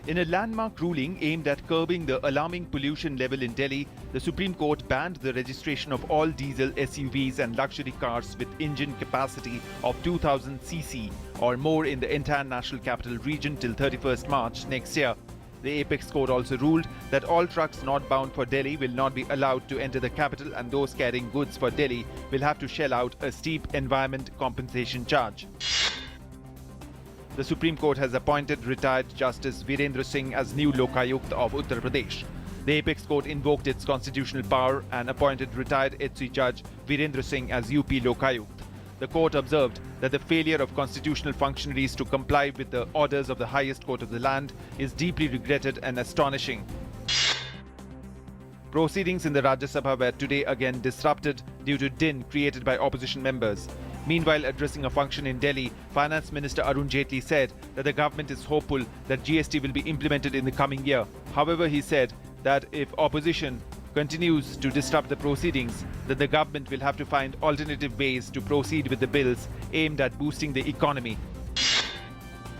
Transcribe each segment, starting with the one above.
In a landmark ruling aimed at curbing the alarming pollution level in Delhi, the Supreme Court banned the registration of all diesel SUVs and luxury cars with engine capacity of 2000 cc or more in the entire National Capital Region till 31st March next year. The Apex Court also ruled that all trucks not bound for Delhi will not be allowed to enter the capital, and those carrying goods for Delhi will have to shell out a steep environment compensation charge. The Supreme Court has appointed retired Justice Virendra Singh as new Lokayukt of Uttar Pradesh. The Apex Court invoked its constitutional power and appointed retired HC Judge Virendra Singh as UP Lokayukt. The court observed that the failure of constitutional functionaries to comply with the orders of the highest court of the land is deeply regretted and astonishing. Proceedings in the Rajya Sabha were today again disrupted due to din created by opposition members. Meanwhile, addressing a function in Delhi, Finance Minister Arun Jaitley said that the government is hopeful that GST will be implemented in the coming year. However, he said that if opposition continues to disrupt the proceedings, then the government will have to find alternative ways to proceed with the bills aimed at boosting the economy.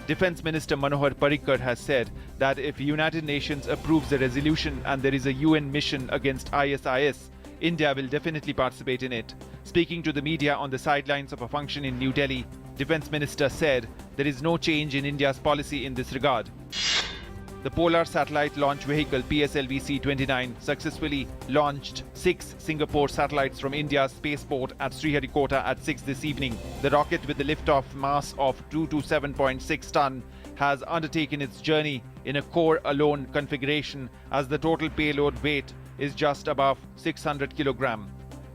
Defence Minister Manohar Parrikar has said that if United Nations approves the resolution and there is a UN mission against ISIS, India will definitely participate in it. Speaking to the media on the sidelines of a function in New Delhi, Defence Minister said there is no change in India's policy in this regard. The Polar Satellite Launch Vehicle PSLV C-29 successfully launched 6 Singapore satellites from India's spaceport at Sriharikota at 6 this evening. The rocket, with the liftoff mass of 227.6 ton, has undertaken its journey in a core-alone configuration as the total payload weight is just above 600 kg.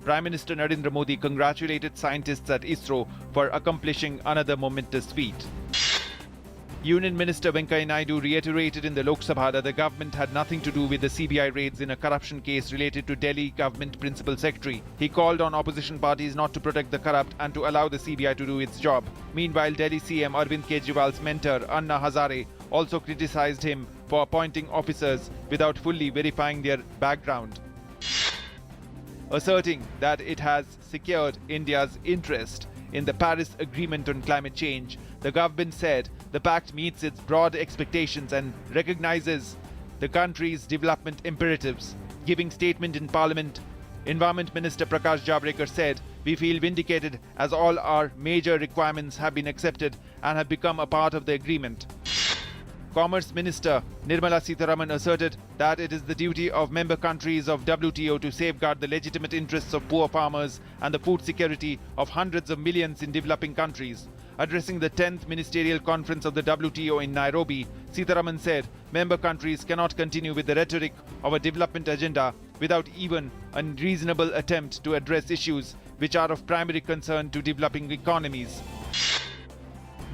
Prime Minister Narendra Modi congratulated scientists at ISRO for accomplishing another momentous feat. Union Minister Venkaiah Naidu reiterated in the Lok Sabha that the government had nothing to do with the CBI raids in a corruption case related to Delhi Government Principal Secretary. He called on opposition parties not to protect the corrupt and to allow the CBI to do its job. Meanwhile, Delhi CM Arvind Kejriwal's mentor Anna Hazare also criticized him for appointing officers without fully verifying their background, asserting that it has secured India's interest in the Paris Agreement on climate change. The government said the pact meets its broad expectations and recognizes the country's development imperatives. Giving statement in Parliament, Environment Minister Prakash Javadekar said, "We feel vindicated as all our major requirements have been accepted and have become a part of the agreement." Commerce Minister Nirmala Sitharaman asserted that it is the duty of member countries of WTO to safeguard the legitimate interests of poor farmers and the food security of hundreds of millions in developing countries. Addressing the 10th Ministerial Conference of the WTO in Nairobi, Sitharaman said member countries cannot continue with the rhetoric of a development agenda without even a reasonable attempt to address issues which are of primary concern to developing economies.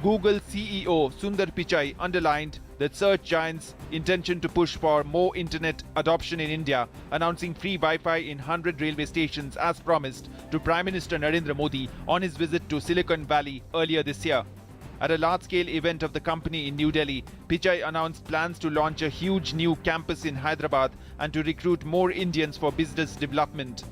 Google CEO Sundar Pichai underlined the search giant's intention to push for more internet adoption in India, announcing free Wi-Fi in 100 railway stations as promised to Prime Minister Narendra Modi on his visit to Silicon Valley earlier this year. At a large-scale event of the company in New Delhi, Pichai announced plans to launch a huge new campus in Hyderabad and to recruit more Indians for business development.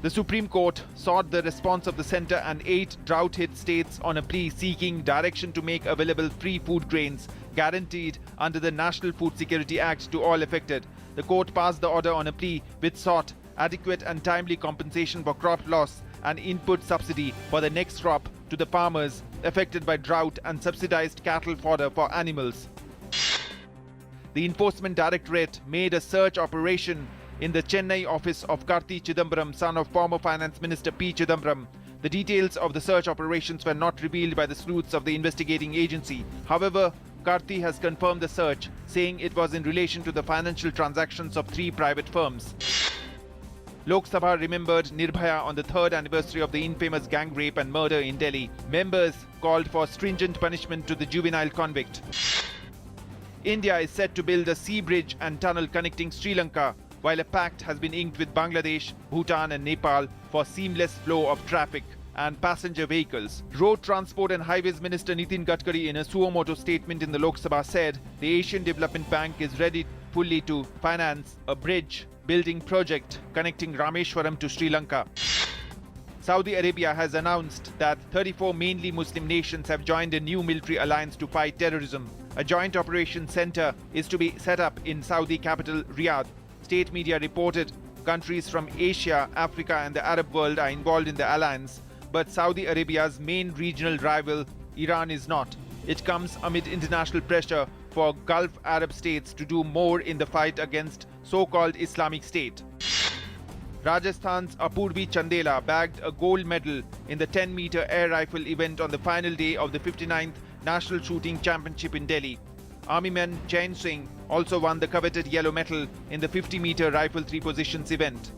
The Supreme Court sought the response of the centre and 8 drought-hit states on a plea seeking direction to make available free food grains guaranteed under the National Food Security Act to all affected. The court passed the order on a plea which sought adequate and timely compensation for crop loss and input subsidy for the next crop to the farmers affected by drought and subsidized cattle fodder for animals. The Enforcement Directorate made a search operation in the Chennai office of Karti Chidambaram, son of former Finance Minister P. Chidambaram. The details of the search operations were not revealed by the sleuths of the investigating agency. However, Karti has confirmed the search, saying it was in relation to the financial transactions of 3 private firms. Lok Sabha remembered Nirbhaya on the 3rd anniversary of the infamous gang rape and murder in Delhi. Members called for stringent punishment to the juvenile convict. India is set to build a sea bridge and tunnel connecting Sri Lanka, while a pact has been inked with Bangladesh, Bhutan and Nepal for seamless flow of traffic and passenger vehicles. Road Transport and Highways Minister Nitin Gadkari, in a suo motu statement in the Lok Sabha, said the Asian Development Bank is ready fully to finance a bridge building project connecting Rameshwaram to Sri Lanka. Saudi Arabia has announced that 34 mainly Muslim nations have joined a new military alliance to fight terrorism. A joint operations center is to be set up in Saudi capital Riyadh. State media reported countries from Asia, Africa, and the Arab world are involved in the alliance, but Saudi Arabia's main regional rival, Iran, is not. It comes amid international pressure for Gulf Arab states to do more in the fight against so-called Islamic State. Rajasthan's Apurvi Chandela bagged a gold medal in the 10-meter air rifle event on the final day of the 59th National Shooting Championship in Delhi. Armyman Jain Singh also won the coveted yellow medal in the 50-meter rifle three positions event.